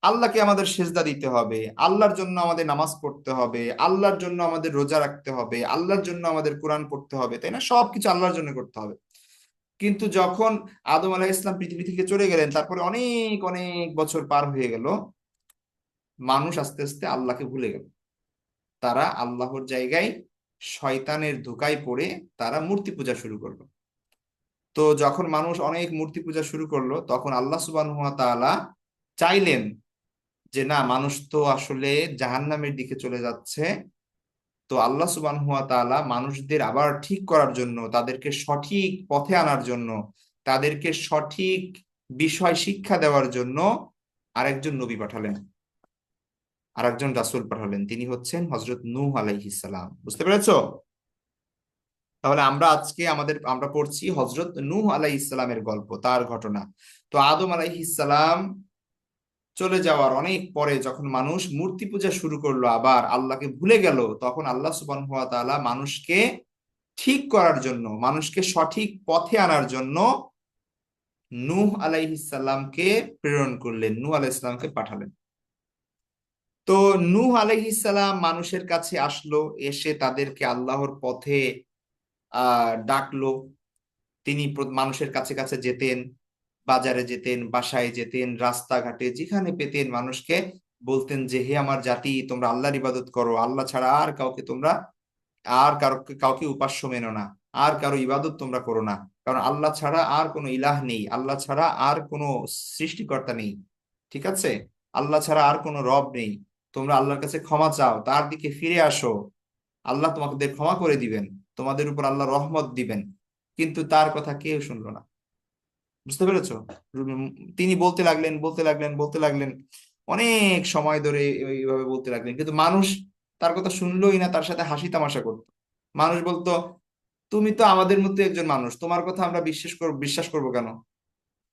আল্লাহকে আমাদের সেজদা দিতে হবে, আল্লাহর জন্য আমাদের নামাজ পড়তে হবে, আল্লাহর জন্য আমাদের রোজা রাখতে হবে, আল্লাহর জন্য আমাদের কোরআন পড়তে হবে, তাই না? সবকিছু আল্লাহর জন্য করতে হবে। কিন্তু যখন আদম আলাইহিস সালাম পৃথিবী থেকে চলে গেলেন, তারপরে অনেক অনেক বছর পার হয়ে গেল, মানুষ আস্তে আস্তে আল্লাহকে ভুলে গেল। তারা আল্লাহর জায়গায় শয়তানের ধোঁকায় পড়ে তারা মূর্তি পূজা শুরু করলো। তো যখন মানুষ অনেক মূর্তি পূজা শুরু করলো, তখন আল্লাহ সুবহানাহু ওয়া তাআলা চাইলেন যে না, মানুষ তো আসলে জাহান্নামের দিকে চলে যাচ্ছে। তো আল্লাহ সুবহানাহু ওয়া তাআলা মানুষদের আবার ঠিক করার জন্য, তাদেরকে সঠিক পথে আনার জন্য, তাদেরকে সঠিক বিষয় শিক্ষা দেওয়ার জন্য আরেকজন নবী পাঠালেন, আরেকজন রাসূল পাঠালেন। তিনি হচ্ছেন হযরত নূহ আলাইহিস সালাম। বুঝতে পেরেছো? তাহলে আমরা আজকে আমরা পড়ছি হযরত নূহ আলাইহিস সালামের গল্প, তার ঘটনা। তো আদম আলাইহিস সালাম চলে যাওয়ার অনেক পরে যখন মানুষ মূর্তি পূজা শুরু করলো, আবার আল্লাহকে ভুলে গেল, তখন আল্লাহ সুবহানাহু ওয়া তাআলা মানুষকে ঠিক করার জন্য, মানুষকে সঠিক পথে আনার জন্য নূহ আলাইহিস সালামকে প্রেরণ করলেন, নূহ আলাইহিস সালামকে পাঠালেন। তো নূহ আলাইহিস সালাম মানুষের কাছে আসলো, এসে তাদেরকে আল্লাহর পথে ডাকলো। তিনি মানুষের কাছে কাছে যেতেন, বাজারে যেতেন, বাসায় যেতেন, রাস্তাঘাটে যেখানে পেতেন মানুষকে বলতেন যে হে আমার জাতি, তোমরা আল্লাহর ইবাদত করো, আল্লাহ ছাড়া আর কাউকে তোমরা আর কাউকে উপাস্য মেনো না, আর কারো ইবাদত তোমরা করো না, কারণ আল্লাহ ছাড়া আর কোনো ইলাহ নেই, আল্লাহ ছাড়া আর কোনো সৃষ্টিকর্তা নেই। ঠিক আছে? আল্লাহ ছাড়া আর কোনো রব নেই। তোমরা আল্লাহর কাছে ক্ষমা চাও, তার দিকে ফিরে আসো, আল্লাহ তোমাদের ক্ষমা করে দিবেন, তোমাদের উপর আল্লাহ রহমত দিবেন। কিন্তু তার কথা কেউ শুনলো না। বুঝতে পেরেছো? তিনি বলতে লাগলেন, বলতে লাগলেন, বলতে লাগলেন, অনেক সময় ধরে এইভাবে বলতে লাগলেন, কিন্তু মানুষ তার কথা শুনলোই না, তার সাথে হাসি তামাশা করতো। মানুষ বলতো, তুমি তো আমাদের মধ্যে একজন মানুষ, তোমার কথা আমরা বিশ্বাস করবো কেন?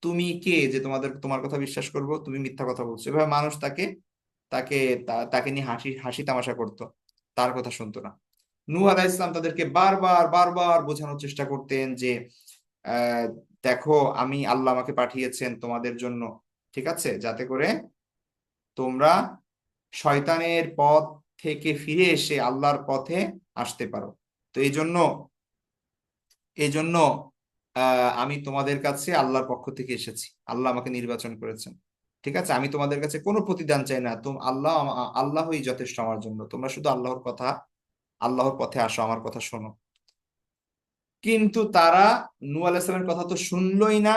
তুমি কে যে তোমার কথা বিশ্বাস করব? তুমি মিথ্যা কথা বলছো। এভাবে মানুষ তাকে তাকে তাকে নিয়ে হাসি হাসি তামাশা করতো, তার কথা শুনতো না। নূহ আলাইহিস সালাম তাদেরকে বারবার বারবার বোঝানোর চেষ্টা করতেন যে আহ দেখো, আমি আল্লাহ আমাকে পাঠিয়েছেন তোমাদের জন্য, ঠিক আছে, যাতে করে তোমরা শয়তানের পথ থেকে ফিরে এসে আল্লাহর পথে আসতে পারো। তো এই জন্য আমি তোমাদের কাছে আল্লাহর পক্ষ থেকে এসেছি, আল্লাহ আমাকে নির্বাচন করেছেন। ঠিক আছে, আমি তোমাদের কাছে কোনো প্রতিদান চাই না, আল্লাহই যথেষ্ট আমার জন্য, তোমরা শুধু আল্লাহর পথে আসো, আমার কথা শোনো। কিন্তু তারা নূহ আলাইহিস সালামের কথা তো শুনলোই না,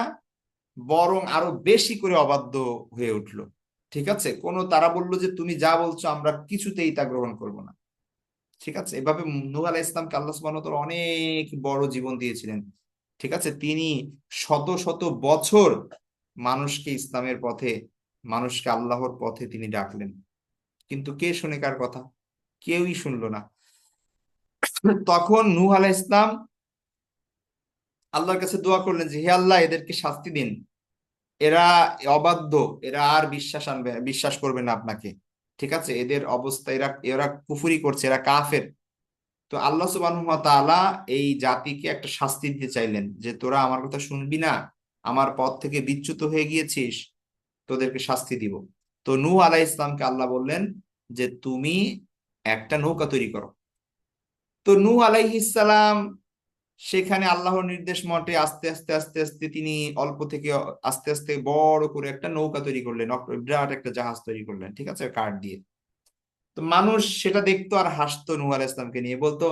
বরং আরো বেশি করে অবাধ্য হয়ে উঠলো। ঠিক আছে, তারা বললো যে তুমি যা বলছো আমরা কিছুতেই তা গ্রহণ করব না। ঠিক আছে, এভাবে নূহ আলাইহিস সালামকে আল্লাহ সুবহানাহু ওয়া তাআলা অনেক বড় জীবন দিয়েছিলেন। ঠিক আছে, তিনি শত শত বছর মানুষকে ইসলামের পথে, মানুষকে আল্লাহর পথে তিনি ডাকলেন, কিন্তু কে শুনে কার কথা? কেউই শুনলো না। তখন নূহ আলাইহিস সালাম আল্লাহর কাছে দোয়া করলেন যে হে আল্লাহ, এদেরকে শাস্তি দিন, এরা অবাধ্য, এরা আর বিশ্বাস করবে না আপনাকে। ঠিক আছে, এদের অবস্থা, এরা এরা কুফরি করছে, এরা কাফের। তো আল্লাহ সুবহানাহু ওয়া তাআলা এই জাতিকে একটা শাস্তি দিতে চাইলেন যে তোরা আমার কথা শুনবি না, আমার পথ থেকে বিচ্যুত হয়ে গিয়েছিস, তোদেরকে শাস্তি দিব। তো নূহ আলাইহিস সালামকে আল্লাহ বললেন যে তুমি একটা নৌকা তৈরি করো। তো নূহ আলাইহিস সালাম সেখানে আল্লাহর নির্দেশ মতে আস্তে আস্তে আস্তে আস্তে তিনি অল্প থেকে আস্তে আস্তে বড় করে একটা নৌকা তৈরি করলেন, বিরাট একটা জাহাজ তৈরি করলেন, ঠিক আছে, কাঠ দিয়ে। তো মানুষ সেটা দেখতো আর হাসতো, নূহ আলাইহিস সালামকে নিয়ে বলতো,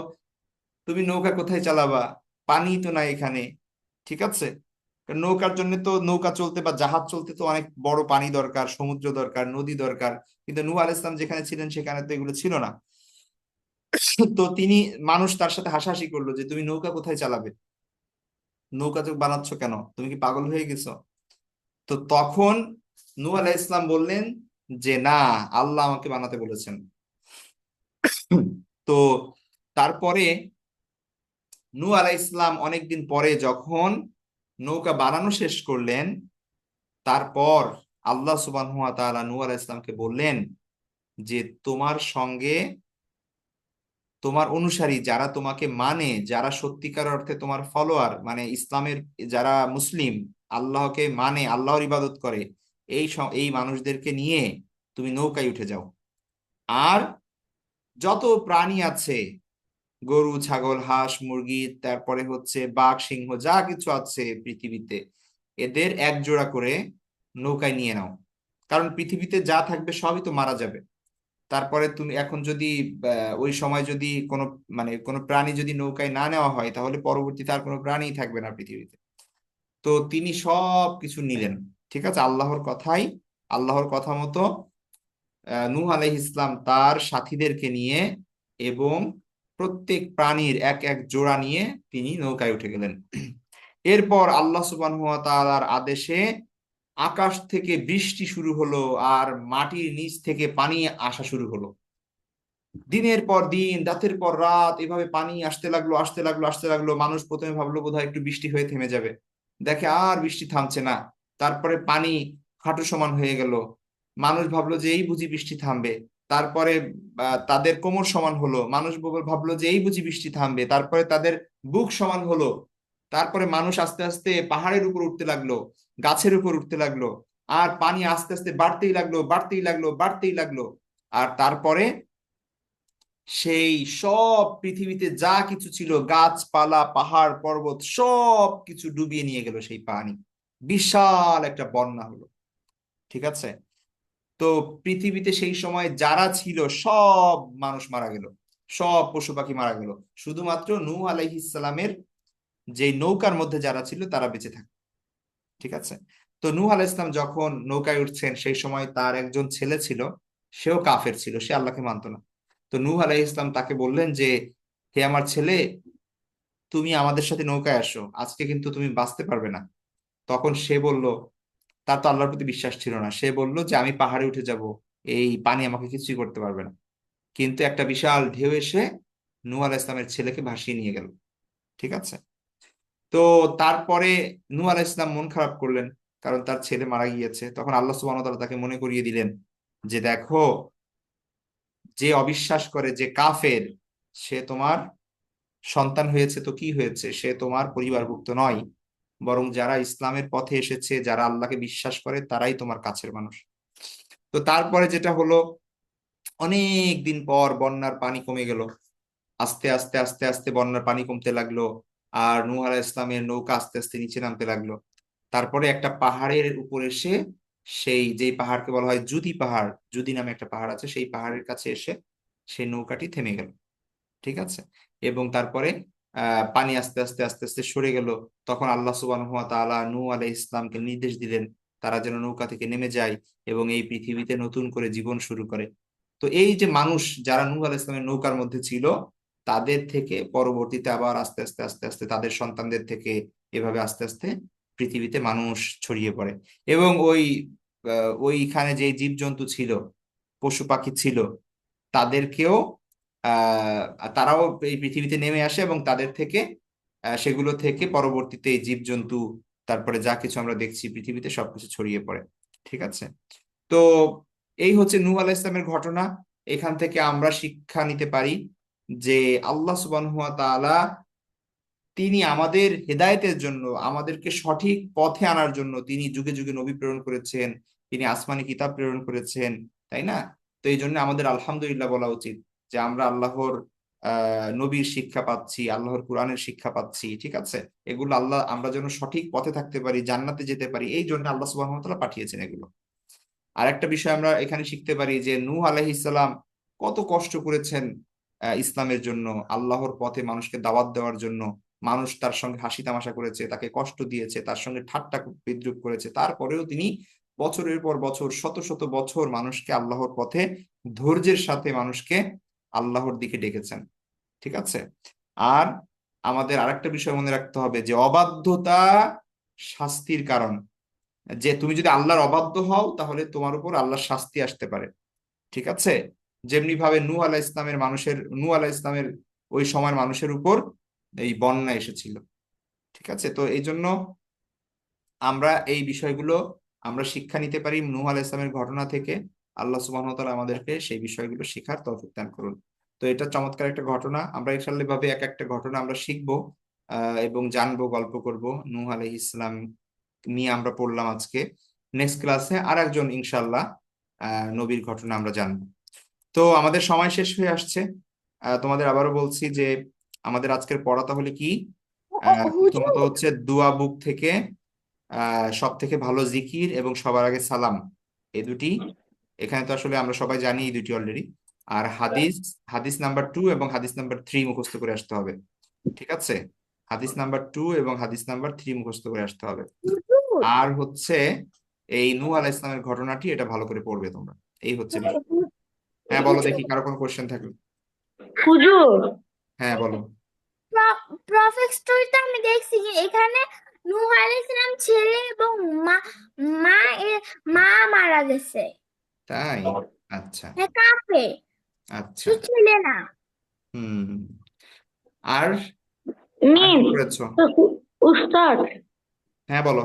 তুমি নৌকা কোথায় চালাবা? পানি তো নাই এখানে। ঠিক আছে, কারণ নৌকার জন্য তো, নৌকা চলতে বা জাহাজ চলতে তো অনেক বড় পানি দরকার, সমুদ্র দরকার, নদী দরকার। কিন্তু নূহ আলাইহিস সালাম যেখানে ছিলেন সেখানে তো এগুলো ছিল না। তো মানুষ তার সাথে হাসাহাসি করলো যে তুমি নৌকা কোথায় চালাবে, নৌকা তো বানাচ্ছ কেন, তুমি কি পাগল হয়ে গেছো? তো তখন নূহ আলাইহিস সালাম বললেন যে না, আল্লাহ আমাকে বানাতে বলেছেন। তো তারপরে নূহ আলাইহিস সালাম অনেকদিন পরে যখন নৌকা বানানো শেষ করলেন, তারপর আল্লাহ সুবহানাহু ওয়া তাআলা নূহ আলাইহিস সালামকে বললেন যে তোমার সঙ্গে তোমার অনুসারী যারা তোমাকে মানে, যারা সত্যিকার অর্থে তোমার ফলোয়ার, মানে ইসলামের যারা মুসলিম, আল্লাহকে মানে, আল্লাহর ইবাদত করে, এই মানুষদেরকে নিয়ে তুমি নৌকায় উঠে যাও। আর যত প্রাণী আছে, গরু, ছাগল, হাঁস, মুরগি, তারপরে হচ্ছে বাঘ, সিংহ, যা কিছু আছে পৃথিবীতে, এদের এক জোড়া করে নৌকায় নিয়ে নাও, কারণ পৃথিবীতে যা থাকবে সবই তো মারা যাবে। তারপরে তুমি এখন যদি ওই সময় যদি কোনো প্রাণী যদি নৌকায় না নেওয়া হয়, তাহলে পরবর্তীতে আর কোনো প্রাণী থাকবে না পৃথিবীতে। তো তিনি সব কিছু নিলেন। ঠিক আছে, আল্লাহর কথা মতো নূহ আলাইহিস ইসলাম তার সাথীদেরকে নিয়ে এবং প্রত্যেক প্রাণীর এক এক জোড়া নিয়ে তিনি নৌকায় উঠে গেলেন। এরপর আল্লাহ সুবহানাহু ওয়া তাআলার আদেশে আকাশ থেকে বৃষ্টি শুরু হলো, আর মাটির নিচ থেকে পানি আসা শুরু হলো। দিনের পর দিন, রাতের পর রাত, এভাবে পানি আসতে লাগলো, আসতে লাগলো, আসতে লাগলো। মানুষ প্রথমে ভাবলো বোধহয় একটু বৃষ্টি হয়ে থেমে যাবে, দেখে আর বৃষ্টি থামছে না। তারপরে পানি হাঁটু সমান হয়ে গেল, মানুষ ভাবলো যে এই বুঝি বৃষ্টি থামবে। তারপরে তাদের কোমর সমান হলো, মানুষ ভাবলো যে এই বুঝি বৃষ্টি থামবে। তারপরে তাদের বুক সমান হলো, তারপরে মানুষ আস্তে আস্তে পাহাড়ের উপর উঠতে লাগলো, গাছের উপর উঠতে লাগলো, আর পানি আস্তে আস্তে বাড়তেই লাগলো, বাড়তেই লাগলো, বাড়তেই লাগলো। আর তারপরে সেই সব পৃথিবীতে যা কিছু ছিল, গাছপালা, পাহাড়, পর্বত, সব কিছু ডুবিয়ে নিয়ে গেল সেই পানি। বিশাল একটা বন্যা হলো। ঠিক আছে। তো পৃথিবীতে সেই সময় যারা ছিল সব মানুষ মারা গেল, সব পশু পাখি মারা গেল। শুধুমাত্র নূহ আলাইহিস সালামের যে নৌকার মধ্যে যারা ছিল তারা বেঁচে থাকে। ঠিক আছে। তো নূহ আলাইহিস সালাম যখন নৌকায় উঠছেন সেই সময় তার একজন ছেলে ছিল, সেও কাফের ছিল, সে আল্লাহকে মানতো না। তো নূহ আলাইহিস সালাম তাকে বললেন যে, হে আমার ছেলে, তুমি আমাদের সাথে নৌকায় আসো, আজকে কিন্তু তুমি বাঁচতে পারবে না। তখন সে বলল, তার তো আল্লাহর প্রতি বিশ্বাস ছিল না, সে বলল যে আমি পাহাড়ে উঠে যাব, এই পানি আমাকে কিছুই করতে পারবে না। কিন্তু একটা বিশাল ঢেউ এসে নূহ আলাইহিস সালামের ছেলেকে ভাসিয়ে নিয়ে গেল। ঠিক আছে। তো তারপরে নূহ আলাইহিস সালাম মন খারাপ করলেন, কারণ তার ছেলে মারা গিয়েছে। তখন আল্লাহ সুবহানাহু ওয়া তাআলা তাকে মনে করিয়ে দিলেন যে দেখো, যে অবিশ্বাস করে, যে কাফের, সে তোমার সন্তান হয়েছে তো কি হয়েছে, সে তোমার পরিবারভুক্ত নয়, বরং যারা ইসলামের পথে এসেছে, যারা আল্লাহকে বিশ্বাস করে, তারাই তোমার কাছের মানুষ। তো তারপরে যেটা হলো, অনেক দিন পর বন্যার পানি কমে গেল। আস্তে আস্তে আস্তে আস্তে বন্যার পানি কমতে লাগলো, আর নূহ আলাইহিস ইসলামের নৌকা আস্তে আস্তে নিচে নামতে লাগলো। তারপরে একটা পাহাড়ের উপর এসে, সেই যে পাহাড়কে বলা হয় জুদি পাহাড়, জুদি নামে একটা পাহাড় আছে, সেই পাহাড়ের কাছে এসে সেই নৌকাটি থেমে গেল। ঠিক আছে। এবং তারপরে পানি আস্তে আস্তে আস্তে আস্তে সরে গেল। তখন আল্লাহ সুবহানাহু ওয়া তাআলা নূহ আলাইহিস ইসলামকে নির্দেশ দিলেন তারা যেন নৌকা থেকে নেমে যায় এবং এই পৃথিবীতে নতুন করে জীবন শুরু করে। তো এই যে মানুষ যারা নূহ আলাইহিস ইসলামের নৌকার মধ্যে ছিল, তাদের থেকে পরবর্তীতে আবার আস্তে আস্তে আস্তে আস্তে তাদের সন্তানদের থেকে, এভাবে আস্তে আস্তে পৃথিবীতে মানুষ ছড়িয়ে পড়ে। এবং ওইখানে যে জীবজন্তু ছিল, পশু পাখি ছিল, তাদেরকেও তারাও এই পৃথিবীতে নেমে আসে এবং তাদের থেকে, সেগুলো থেকে পরবর্তীতে এই জীবজন্তু, তারপরে যা কিছু আমরা দেখছি পৃথিবীতে, সবকিছু ছড়িয়ে পড়ে। ঠিক আছে। তো এই হচ্ছে নূহ আলাইহিস সালামের ঘটনা। এখান থেকে আমরা শিক্ষা নিতে পারি যে আল্লাহ সুবহানাহু ওয়া তাআলা, তিনি আমাদের হেদায়েতের জন্য, আমাদেরকে সঠিক পথে আনার জন্য তিনি যুগে যুগে নবী প্রেরণ করেছেন, তিনি আসমানি কিতাব প্রেরণ করেছেন, তাই না? তো এই জন্য আমাদের আলহামদুলিল্লাহ বলা উচিত যে আমরা আল্লাহর নবীর শিক্ষা পাচ্ছি, আল্লাহর কোরআনের শিক্ষা পাচ্ছি। ঠিক আছে। এগুলো আল্লাহ, আমরা যেন সঠিক পথে থাকতে পারি, জান্নাতে যেতে পারি, এই জন্য আল্লাহ সুবহানাহু ওয়া তাআলা পাঠিয়েছেন এগুলো। আর একটা বিষয় আমরা এখানে শিখতে পারি যে নূহ আলাইহিস সালাম কত কষ্ট করেছেন ইসলামের জন্য, আল্লাহর পথে মানুষকে দাওয়াত দেওয়ার জন্য। মানুষ তার সঙ্গে হাসি তামাশা করেছে, তাকে কষ্ট দিয়েছে, তার সঙ্গে ঠাট্টা বিদ্রুপ করেছে, তারপরেও তিনি বছরের পর বছর, শত শত বছর মানুষকে আল্লাহর পথে ধৈর্যের সাথে মানুষকে আল্লাহর দিকে ডেকেছেন। ঠিক আছে। আর আমাদের আরেকটা বিষয় মনে রাখতে হবে যে অবাধ্যতা শাস্তির কারণ। যে তুমি যদি আল্লাহর অবাধ্য হও, তাহলে তোমার উপর আল্লাহর শাস্তি আসতে পারে। ঠিক আছে। যেমনি ভাবে নূহ আলাইহিস ইসলামের ওই সময়ের মানুষের উপর এই বন্যা এসেছিল। ঠিক আছে। তো এই জন্য আমরা এই বিষয়গুলো আমরা শিক্ষা নিতে পারি নূহ আলাইহিস ইসলামের ঘটনা থেকে। আল্লাহ সুবহানাহু ওয়া তাআলা আমাদেরকে সেই বিষয়গুলো শেখার তৌফিক দান করুন। তো এটা চমৎকার একটা ঘটনা। আমরা ইনশাআল্লাহ ভাবে এক একটা ঘটনা আমরা শিখবো এবং জানবো, গল্প করব। নূহ আলাইহিস ইসলাম নিয়ে আমরা পড়লাম আজকে। নেক্সট ক্লাসে আর একজন ইনশাআল্লাহ নবীর ঘটনা আমরা জানবো। তো আমাদের সময় শেষ হয়ে আসছে। তোমাদের আবারও বলছি যে আমাদের আজকের পড়া তাহলে কি, প্রথমত হুজুর। হচ্ছে দোয়া বুক থেকে সব থেকে ভালো জিকির এবং সবার আগে সালাম, এই দুটি। এখানে তো আসলে আমরা সবাই জানি এই দুটি অলরেডি। আর হাদিস, হাদিস নাম্বার 2 এবং হাদিস নাম্বার 3 মুখস্থ করে আসতে হবে। ঠিক আছে। হাদিস নাম্বার 2 এবং হাদিস নাম্বার 3 মুখস্থ করে আসতে হবে। হুজুর। আর হচ্ছে এই নূহ আলাইহিস সালামের ঘটনাটি, এটা ভালো করে পড়বে তোমরা। এই হচ্ছে বিষয়। হ্যাঁ বলো দেখি, কারো কোনো কোশ্চেন থাকলে। হুজুর। হ্যাঁ বলো। প্রফেট স্টোরিতে আমি দেখছি যে এখানে নূহ আলাইহিস সালাম ছেলে এবং মা মা মা মারা গেছে। তাই? আচ্ছা। হ্যাঁ, কাফে, আচ্ছা। শুধু ছেলে না। হুম। আর আর মিম। কি করেছো? উস্তাদ, হ্যাঁ বলো।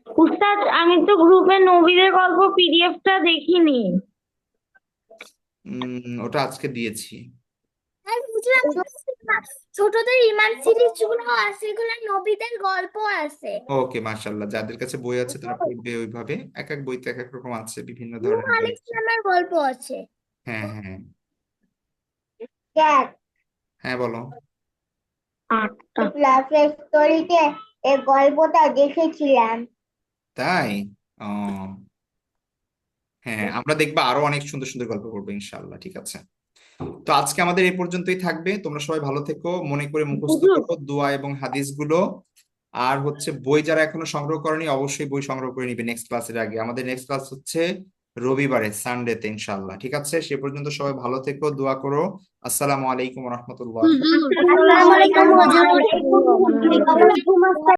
উস্তাদ, আমি তো গ্রুপে নবীদের গল্প পিডিএফটা দেখিনি। ওটা আজকে দিয়েছি। আর হুজুর আমার কাছে ছোটদের ইমান সিরিজ গুলো আছে, এগুলো নবীদের গল্প আছে। ওকে, মাশাআল্লাহ, যাদের কাছে বই আছে তারা পড়বে ওইভাবে। এক এক বইতে এক এক রকম আছে, বিভিন্ন নূহ ধরনের বই আলাইহিস আছে। সালামের গল্প আছে। হ্যাঁ, হ্যাঁ, স্যার, হ্যাঁ, বলো। ক্লাসের স্টোরিতে এই গল্পটা দেখেছিলাম। তাই? ও, হ্যাঁ, আমরা দেখবা আরো অনেক সুন্দর সুন্দর গল্প করবো ইনশাআল্লাহ। ঠিক আছে, তো আজকে আমাদের এই পর্যন্তই থাকবে। তোমরা সবাই ভালো থেকো, মনে করে মুখস্থ হুজুর করো দোয়া এবং হাদিস গুলো। আর হচ্ছে বই যারা এখনো সংগ্রহ করনি অবশ্যই বই সংগ্রহ করে নিবে নেক্সট ক্লাসের আগে। আমাদের নেক্সট ক্লাস হচ্ছে রবিবারে, সানডেতে ইনশাআল্লাহ। ঠিক আছে, সে পর্যন্ত সবাই ভালো থেকো, দোয়া করো। আসসালামু আলাইকুম রহমতুল্লাহ। হুজুর আসসালামু আলাইকুম হুজুর। ওয়ালাইকুম আসসালাম।